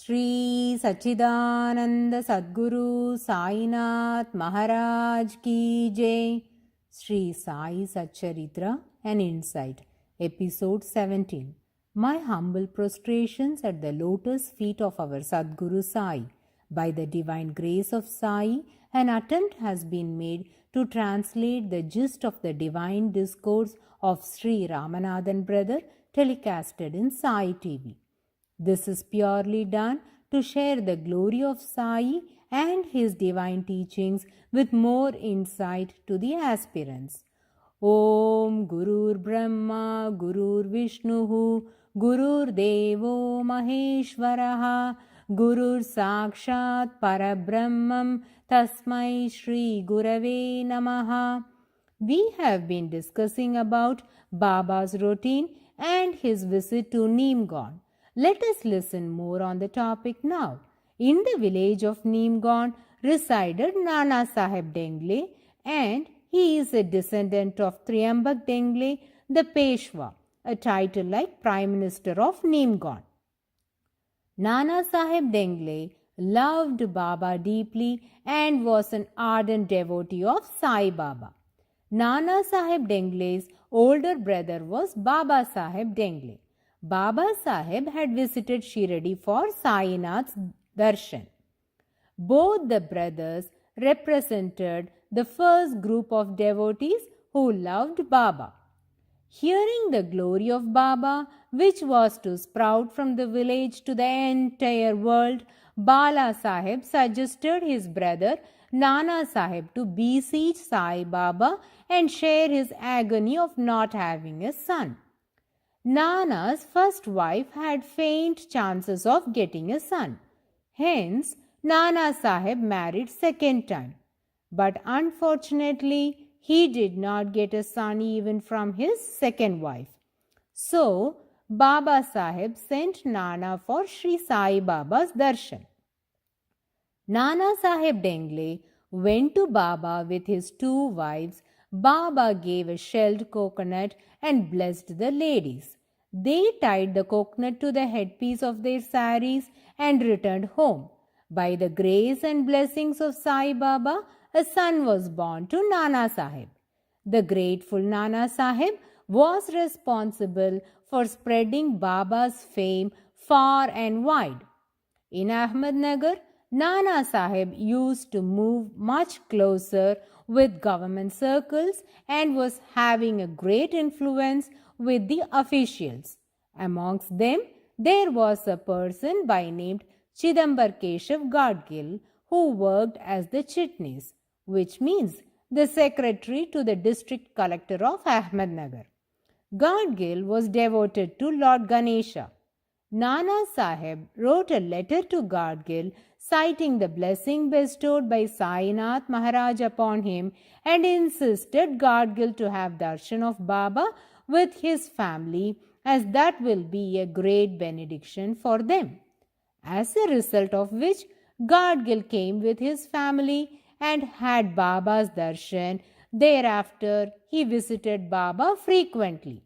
Sri Sachidananda Sadguru Sainath Maharaj Ki Jai. Sri Sai Satcharitra An Insight-Episode-17. My humble prostrations at the lotus feet of our Sadguru Sai. By the divine grace of Sai, an attempt has been made to translate the gist of the divine discourse of Sri Ramanathan brother telecasted in Sai TV. This is purely done to share the glory of Sai and his divine teachings with more insight to the aspirants. Om Gurur Brahma Gurur Vishnuhu Gurur Devo Maheshwaraha Gurur Sakshat Parabrahmam Tasmai Shri Gurave Namaha. We have been discussing about Baba's routine and his visit to Neemgond. Let us listen more on the topic now. In the village of Neemgond resided Nana Sahib Dengle, and he is a descendant of Triambak Dengle, the Peshwa, a title like Prime Minister of Neemgond. Nana Sahib Dengle loved Baba deeply and was an ardent devotee of Sai Baba. Nana Sahib Dengle's older brother was Baba Sahib Dengle. Baba Sahib had visited Shirdi for Sainath's darshan. Both the brothers represented the first group of devotees who loved Baba. Hearing the glory of Baba, which was to sprout from the village to the entire world, Bala Sahib suggested his brother Nana Sahib to beseech Sai Baba and share his agony of not having a son. Nana's first wife had faint chances of getting a son. Hence, Nana Sahib married second time. But unfortunately, he did not get a son even from his second wife. So, Baba Sahib sent Nana for Sri Sai Baba's darshan. Nana Sahib Dengle went to Baba with his two wives. Baba gave a shelled coconut and blessed the ladies. They tied the coconut to the headpiece of their saris and returned home. By the grace and blessings of Sai Baba, a son was born to Nana Sahib. The grateful Nana Sahib was responsible for spreading Baba's fame far and wide. In Ahmednagar, Nana Sahib used to move much closer with government circles and was having a great influence with the officials. Amongst them, there was a person by name Chidambar Keshav Gadgil who worked as the chitnis, which means the secretary to the district collector of Ahmednagar. Gadgil was devoted to Lord Ganesha. Nana Sahib wrote a letter to Gadgil citing the blessing bestowed by Sainath Maharaj upon him and insisted Gadgil to have darshan of Baba with his family, as that will be a great benediction for them. As a result of which, Gadgil came with his family and had Baba's darshan. Thereafter, he visited Baba frequently.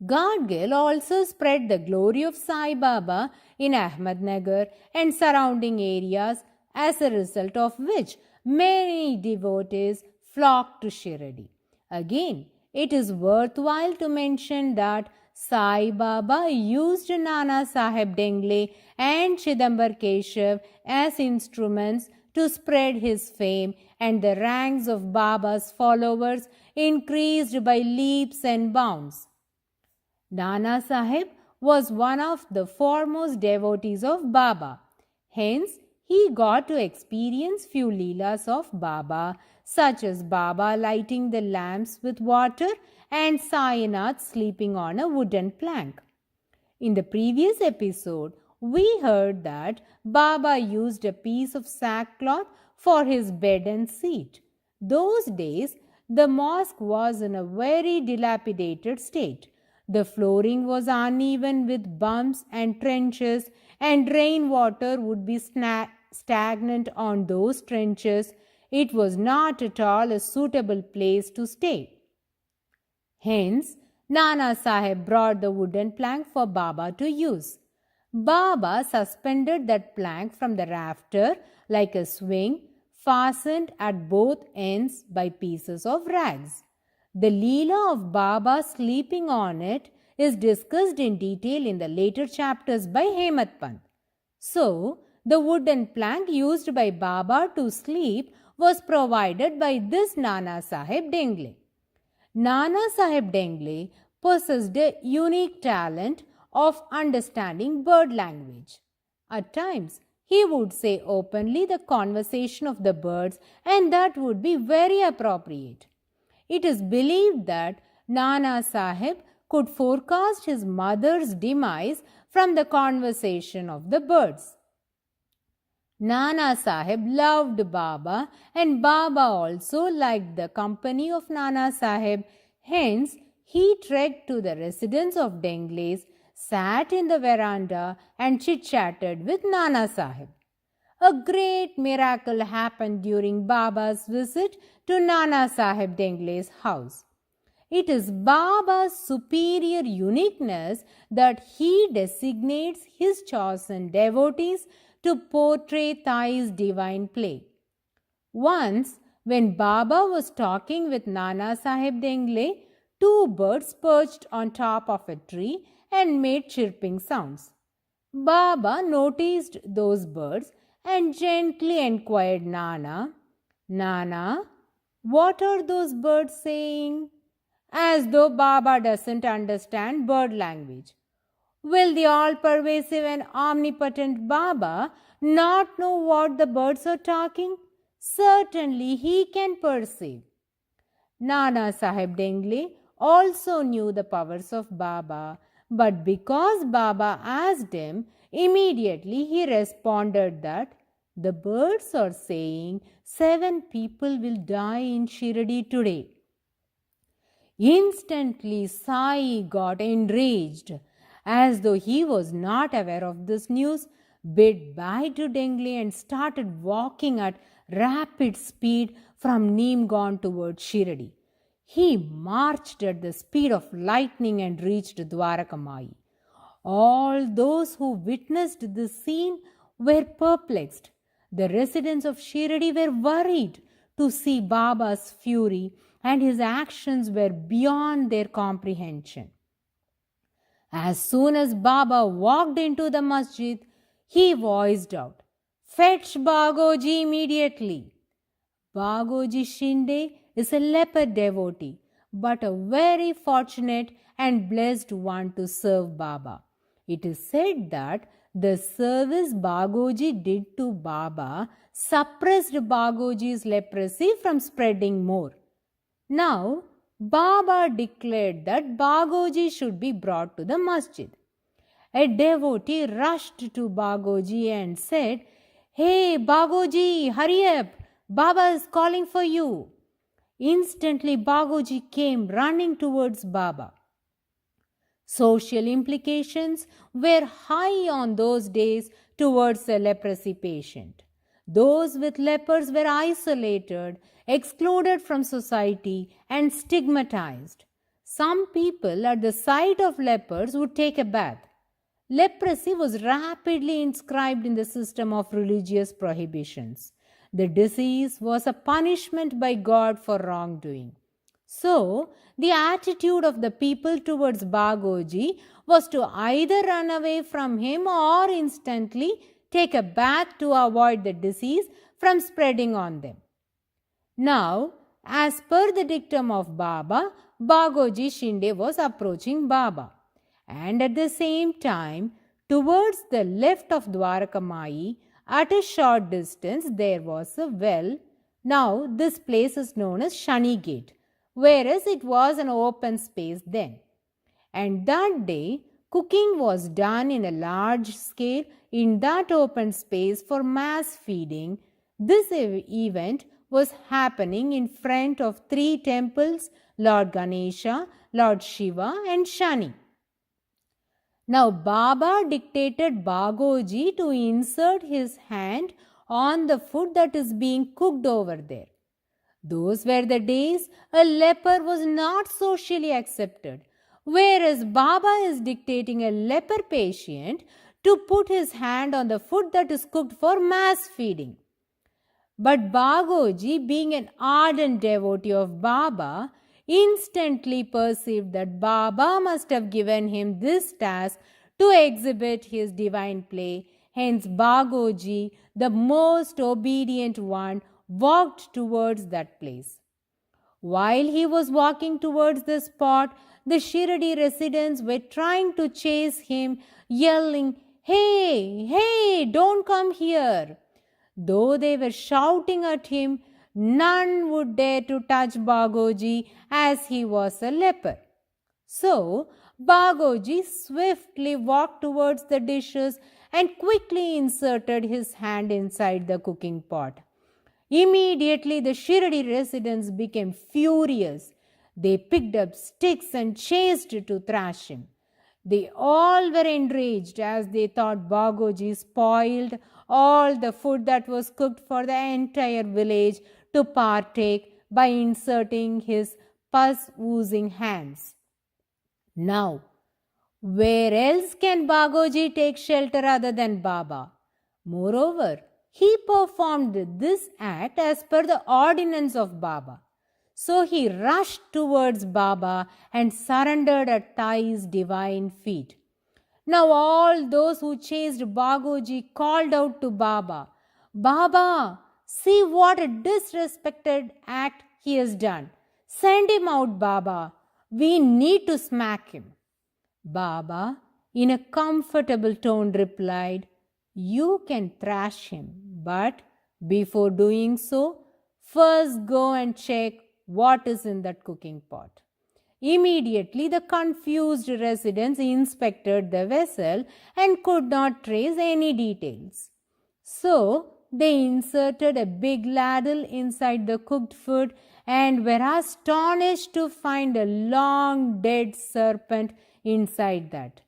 Gadgil also spread the glory of Sai Baba in Ahmednagar and surrounding areas, as a result of which many devotees flocked to Shirdi. Again, it is worthwhile to mention that Sai Baba used Nana Sahib Dengle and Chidambar Keshav as instruments to spread his fame, and the ranks of Baba's followers increased by leaps and bounds. Nana Sahib was one of the foremost devotees of Baba. Hence, he got to experience few leelas of Baba, such as Baba lighting the lamps with water and Sainath sleeping on a wooden plank. In the previous episode, we heard that Baba used a piece of sackcloth for his bed and seat. Those days, the mosque was in a very dilapidated state. The flooring was uneven with bumps and trenches, and rainwater would be stagnant on those trenches. It was not at all a suitable place to stay. Hence, Nana Sahib brought the wooden plank for Baba to use. Baba suspended that plank from the rafter like a swing, fastened at both ends by pieces of rags. The Leela of Baba sleeping on it is discussed in detail in the later chapters by Hemat Pant. So, the wooden plank used by Baba to sleep was provided by this Nana Sahib Dengle. Nana Sahib Dengle possessed a unique talent of understanding bird language. At times, he would say openly the conversation of the birds, and that would be very appropriate. It is believed that Nana Sahib could forecast his mother's demise from the conversation of the birds. Nana Sahib loved Baba, and Baba also liked the company of Nana Sahib. Hence, he trekked to the residence of Dengles, sat in the veranda and chit-chatted with Nana Sahib. A great miracle happened during Baba's visit to Nana Sahib Dengle's house. It is Baba's superior uniqueness that he designates his chosen devotees to portray Thai's divine play. Once, when Baba was talking with Nana Sahib Dengle, two birds perched on top of a tree and made chirping sounds. Baba noticed those birds and gently inquired Nana, "Nana, what are those birds saying?" As though Baba doesn't understand bird language. Will the all-pervasive and omnipotent Baba not know what the birds are talking? Certainly he can perceive. Nana Sahib Dengle also knew the powers of Baba, but because Baba asked him, immediately he responded that the birds are saying 7 people will die in Shirdi today. Instantly Sai got enraged. As though he was not aware of this news, bid bye to Dengle and started walking at rapid speed from Neemgone towards Shirdi. He marched at the speed of lightning and reached Dwarakamai. All those who witnessed this scene were perplexed. The residents of Shirdi were worried to see Baba's fury, and his actions were beyond their comprehension. As soon as Baba walked into the masjid, he voiced out, "Fetch Bagoji immediately." Bagoji Shinde is a leper devotee, but a very fortunate and blessed one to serve Baba. It is said that the service Bagoji did to Baba suppressed Bagoji's leprosy from spreading more. Now, Baba declared that Bagoji should be brought to the masjid. A devotee rushed to Bagoji and said, "Hey Bagoji, hurry up! Baba is calling for you." Instantly, Bagoji came running towards Baba. Social implications were high on those days towards a leprosy patient. Those with lepers were isolated, excluded from society, and stigmatized. Some people at the sight of lepers would take a bath. Leprosy was rapidly inscribed in the system of religious prohibitions. The disease was a punishment by God for wrongdoing. So, the attitude of the people towards Bagoji was to either run away from him or instantly take a bath to avoid the disease from spreading on them. Now, as per the dictum of Baba, Bagoji Shinde was approaching Baba. And at the same time, towards the left of Dwarakamai, at a short distance, there was a well. Now, this place is known as Shani Gate, whereas it was an open space then. And that day, cooking was done in a large scale in that open space for mass feeding. This event was happening in front of 3 temples, Lord Ganesha, Lord Shiva and Shani. Now Baba dictated Bagoji to insert his hand on the food that is being cooked over there. Those were the days a leper was not socially accepted, whereas Baba is dictating a leper patient to put his hand on the food that is cooked for mass feeding. But Bagoji, being an ardent devotee of Baba, instantly perceived that Baba must have given him this task to exhibit his divine play. Hence, Bagoji, the most obedient one, walked towards that place. While he was walking towards the spot, the Shirdi residents were trying to chase him, yelling, "Hey, hey, don't come here." Though they were shouting at him, none would dare to touch Bagoji as he was a leper. So, Bagoji swiftly walked towards the dishes and quickly inserted his hand inside the cooking pot. Immediately, the Shirdi residents became furious. They picked up sticks and chased to thrash him. They all were enraged as they thought Bagoji spoiled all the food that was cooked for the entire village to partake by inserting his pus-oozing hands. Now, where else can Bagoji take shelter other than Baba? Moreover, he performed this act as per the ordinance of Baba. So he rushed towards Baba and surrendered at Thai's divine feet. Now all those who chased Bagoji called out to Baba, "Baba, see what a disrespected act he has done. Send him out, Baba. We need to smack him." Baba, in a comfortable tone, replied, "You can thrash him, but before doing so, first go and check what is in that cooking pot." Immediately, the confused residents inspected the vessel and could not trace any details. So, they inserted a big ladle inside the cooked food and were astonished to find a long dead serpent inside that.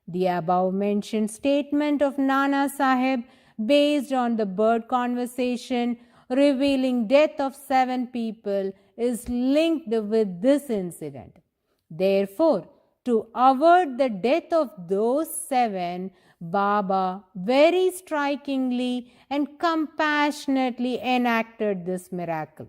The above mentioned statement of Nana Sahib, based on the bird conversation revealing death of 7 people, is linked with this incident. Therefore, to avert the death of those 7, Baba very strikingly and compassionately enacted this miracle.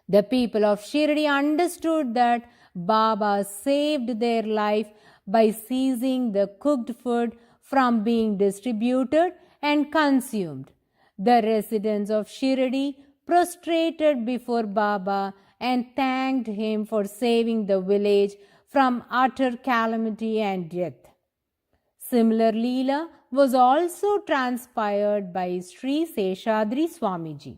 The people of Shirdi understood that Baba saved their life by seizing the cooked food from being distributed and consumed. The residents of Shirdi prostrated before Baba and thanked him for saving the village from utter calamity and death. Similar Leela was also transpired by Sri Seshadri Swamiji.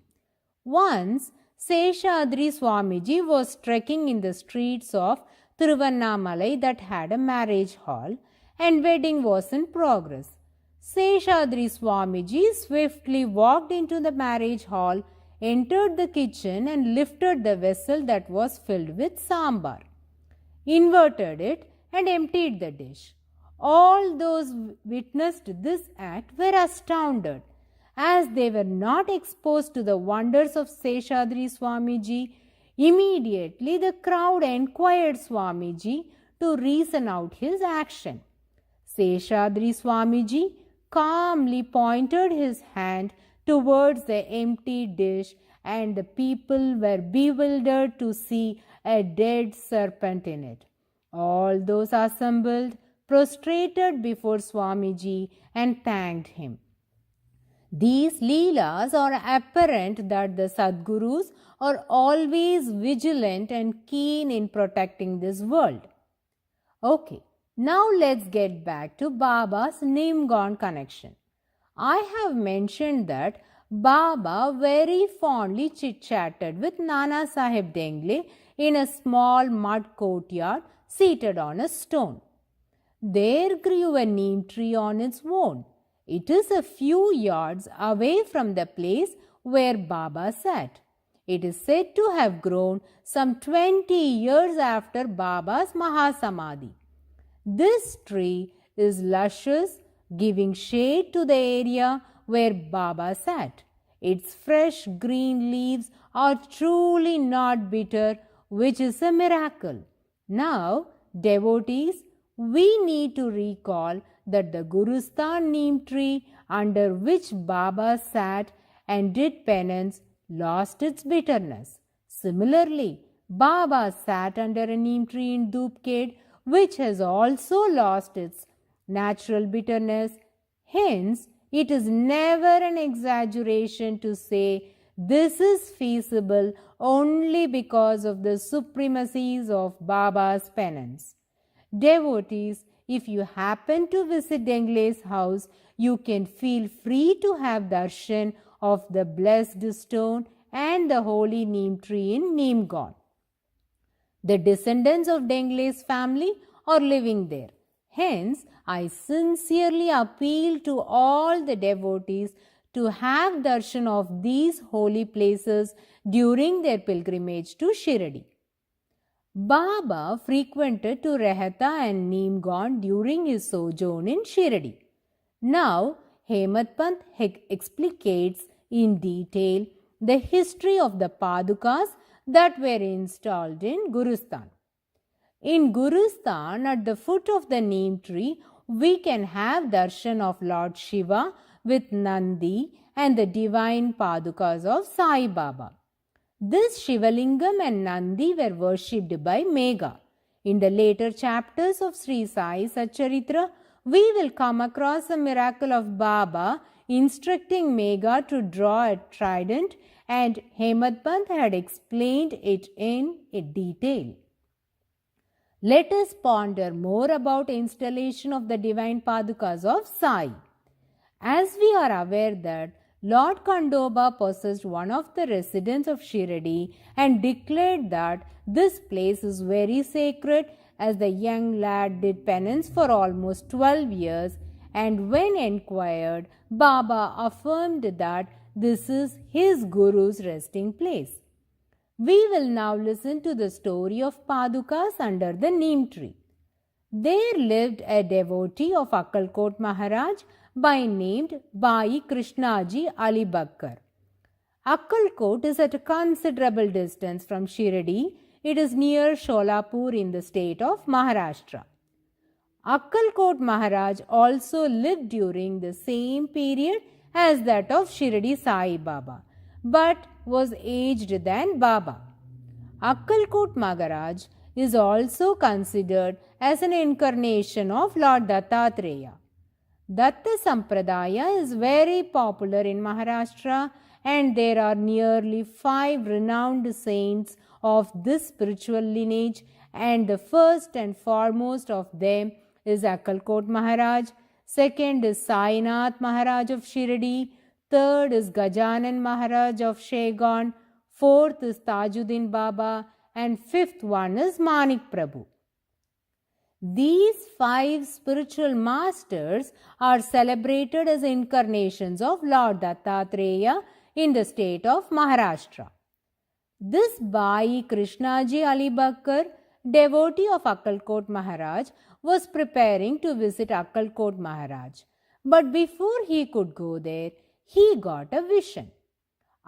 Once, Seshadri Swamiji was trekking in the streets of Tiruvannamalai that had a marriage hall, and wedding was in progress. Seshadri Swamiji swiftly walked into the marriage hall, entered the kitchen and lifted the vessel that was filled with sambar, inverted it and emptied the dish. All those witnessed this act were astounded. As they were not exposed to the wonders of Seshadri Swamiji, immediately the crowd enquired Swamiji to reason out his action. Seshadri Swamiji calmly pointed his hand towards the empty dish, and the people were bewildered to see a dead serpent in it. All those assembled prostrated before Swamiji and thanked him. These Leelas are apparent that the Sadgurus are always vigilant and keen in protecting this world. Okay, now let's get back to Baba's Nimgone connection. I have mentioned that Baba very fondly chit-chatted with Nana Sahib Dengle in a small mud courtyard seated on a stone. There grew a neem tree on its own. It is a few yards away from the place where Baba sat. It is said to have grown some 20 years after Baba's Mahasamadhi. This tree is luscious, giving shade to the area where Baba sat. Its fresh green leaves are truly not bitter, which is a miracle. Now, devotees, we need to recall that the Gurusthan neem tree under which Baba sat and did penance lost its bitterness. Similarly, Baba sat under a neem tree in Dhupkhed, which has also lost its natural bitterness. Hence, it is never an exaggeration to say this is feasible only because of the supremacies of Baba's penance. Devotees, if you happen to visit Dengle's house, you can feel free to have darshan of the blessed stone and the holy neem tree in Neemgaon. The descendants of Dengle's family are living there. Hence, I sincerely appeal to all the devotees to have darshan of these holy places during their pilgrimage to Shirdi. Baba frequented to Rehata and Neemgaon during his sojourn in Shirdi. Now, Hemad Pant explicates in detail the history of the Padukas that were installed in Gurusthan. In Gurusthan, at the foot of the neem tree, we can have darshan of Lord Shiva with Nandi and the divine Padukas of Sai Baba. This Shivalingam and Nandi were worshipped by Megha. In the later chapters of Sri Sai Satcharitra, we will come across a miracle of Baba instructing Megha to draw a trident, and Hemad Pant had explained it in detail. Let us ponder more about installation of the divine Padukas of Sai. As we are aware that Lord Kandoba possessed one of the residents of Shirdi and declared that this place is very sacred, as the young lad did penance for almost 12 years, and when enquired, Baba affirmed that this is his Guru's resting place. We will now listen to the story of Padukas under the neem tree. There lived a devotee of Akkalkot Maharaj by named Bhai Krishnaji Ali Bakkar. Akkalkot is at a considerable distance from Shirdi. It is near Sholapur in the state of Maharashtra. Akkalkot Maharaj also lived during the same period as that of Shirdi Sai Baba, but was aged than Baba. Akkalkot Maharaj is also considered as an incarnation of Lord Dattatreya. Datta Sampradaya is very popular in Maharashtra, and there are nearly 5 renowned saints of this spiritual lineage, and the first and foremost of them is Akkalkot Maharaj, second is Sainath Maharaj of Shirdi, third is Gajanan Maharaj of Shegaon, fourth is Tajuddin Baba, and fifth one is Manik Prabhu. These 5 spiritual masters are celebrated as incarnations of Lord Dattatreya in the state of Maharashtra. This Bhai Krishnaji Ali Bakkar, devotee of Akkalkot Maharaj, was preparing to visit Akkalkot Maharaj. But before he could go there, he got a vision.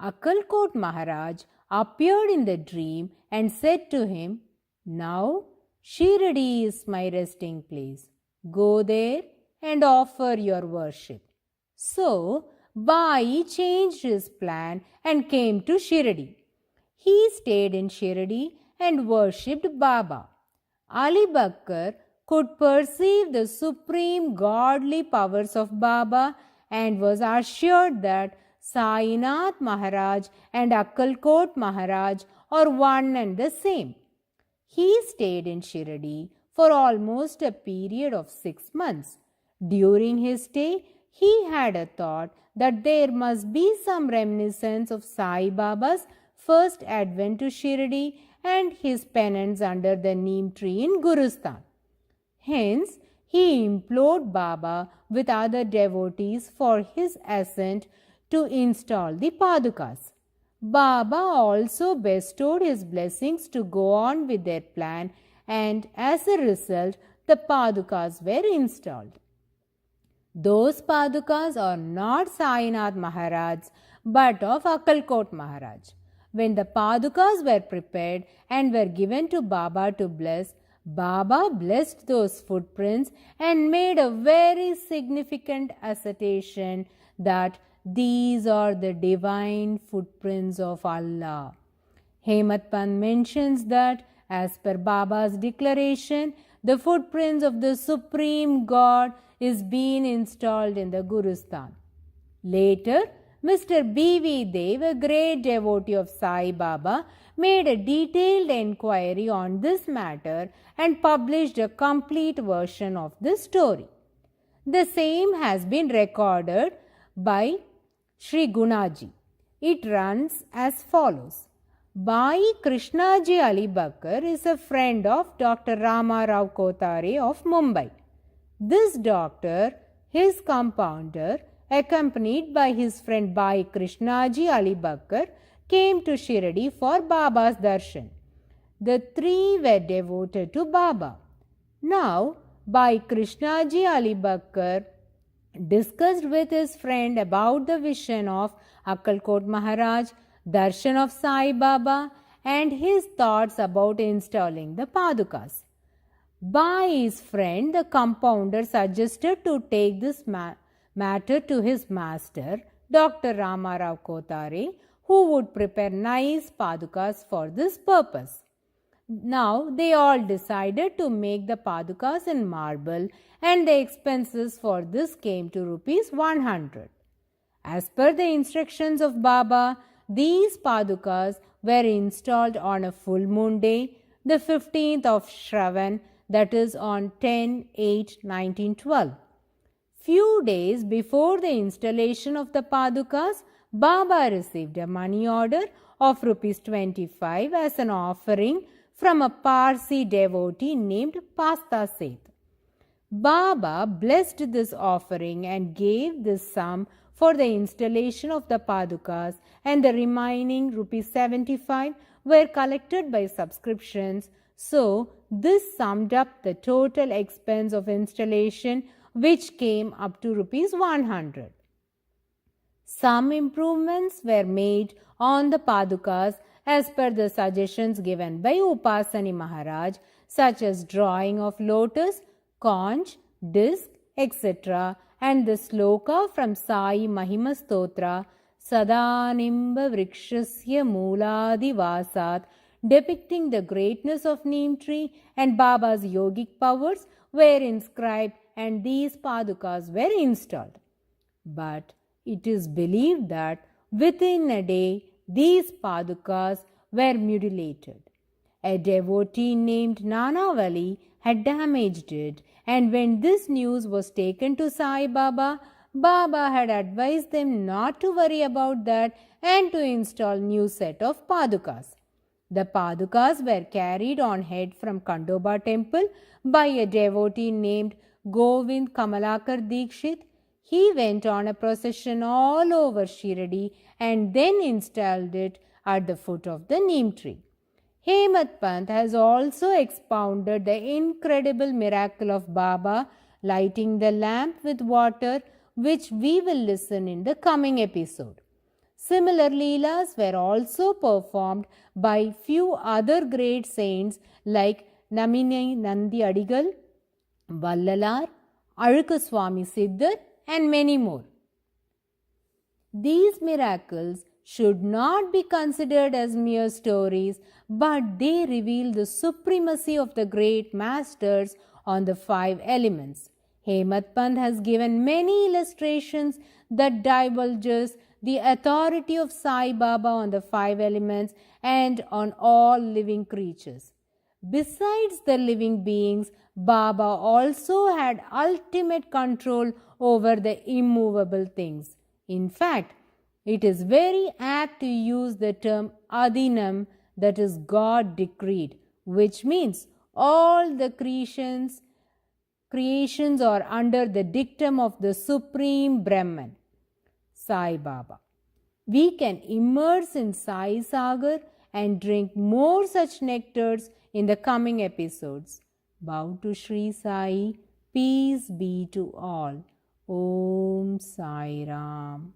Akkalkot Maharaj appeared in the dream and said to him, "Now Shirdi is my resting place. Go there and offer your worship." So, Bhai changed his plan and came to Shirdi. He stayed in Shirdi and worshipped Baba. Ali Bakkar could perceive the supreme godly powers of Baba and was assured that Sainath Maharaj and Akkalkot Maharaj are one and the same. He stayed in Shirdi for almost a period of 6 months. During his stay, he had a thought that there must be some reminiscence of Sai Baba's first advent to Shirdi and his penance under the neem tree in Gurusthan. Hence, he implored Baba with other devotees for his assent to install the Padukas. Baba also bestowed his blessings to go on with their plan, and as a result, the Padukas were installed. Those Padukas are not Sainath Maharaj's, but of Akkalkot Maharaj. When the Padukas were prepared and were given to Baba to bless, Baba blessed those footprints and made a very significant assertion that these are the divine footprints of Allah. Hemant Pant mentions that as per Baba's declaration, the footprints of the Supreme God is being installed in the Gurusthan. Later, Mr. B.V. Dev, a great devotee of Sai Baba, made a detailed enquiry on this matter and published a complete version of the story. The same has been recorded by Sri Gunaji. It runs as follows. Bhai Krishnaji Ali Bakar is a friend of Dr. Rama Rao Kotare of Mumbai. This doctor, his compounder, accompanied by his friend Bhai Krishnaji Ali Bakar, came to Shirdi for Baba's darshan. The three were devoted to Baba. Now, Bhai Krishnaji Ali Bakar discussed with his friend about the vision of Akkalkot Maharaj, darshan of Sai Baba, and his thoughts about installing the Padukas. By his friend, the compounder suggested to take this matter to his master, Dr. Rama Rao Kotare, who would prepare nice Padukas for this purpose. Now, they all decided to make the Padukas in marble, and the expenses for this came to rupees 100. As per the instructions of Baba, these Padukas were installed on a full moon day, the 15th of Shravan, that is on 10/8/1912. Few days before the installation of the Padukas, Baba received a money order of rupees 25 as an offering from a Parsi devotee named Pasta Seth. Baba blessed this offering and gave this sum for the installation of the Padukas, and the remaining rupees 75 were collected by subscriptions. So, this summed up the total expense of installation, which came up to rupees 100. Some improvements were made on the Padukas as per the suggestions given by Upasani Maharaj, such as drawing of lotus, conch, disc, etc., and the sloka from Sai Mahima Stotra, Sadanimba Vrikshasya Mooladi Vasat, depicting the greatness of neem tree and Baba's yogic powers, were inscribed, and these Padukas were installed. But it is believed that within a day these Padukas were mutilated. A devotee named Nanavali had damaged it, and when this news was taken to Sai Baba, Baba had advised them not to worry about that and to install new set of Padukas. The Padukas were carried on head from Kandoba temple by a devotee named Govind Kamalakar Dikshit. He went on a procession all over Shirdi and then installed it at the foot of the neem tree. Hemant Pant has also expounded the incredible miracle of Baba lighting the lamp with water, which we will listen in the coming episode. Similar leelas were also performed by few other great saints like Namini Nandi Adigal, Vallalar, Alukaswami Siddhar, and many more. These miracles should not be considered as mere stories, but they reveal the supremacy of the great masters on the five elements. Hemant Pant has given many illustrations that divulges the authority of Sai Baba on the five elements and on all living creatures. Besides the living beings, Baba also had ultimate control over the immovable things. In fact, it is very apt to use the term Adinam, that is God decreed, which means all the creations are under the dictum of the Supreme Brahman, Sai Baba. We can immerse in Sai Sagar and drink more such nectars in the coming episodes. Bow to Sri Sai. Peace be to all. Om Sai Ram.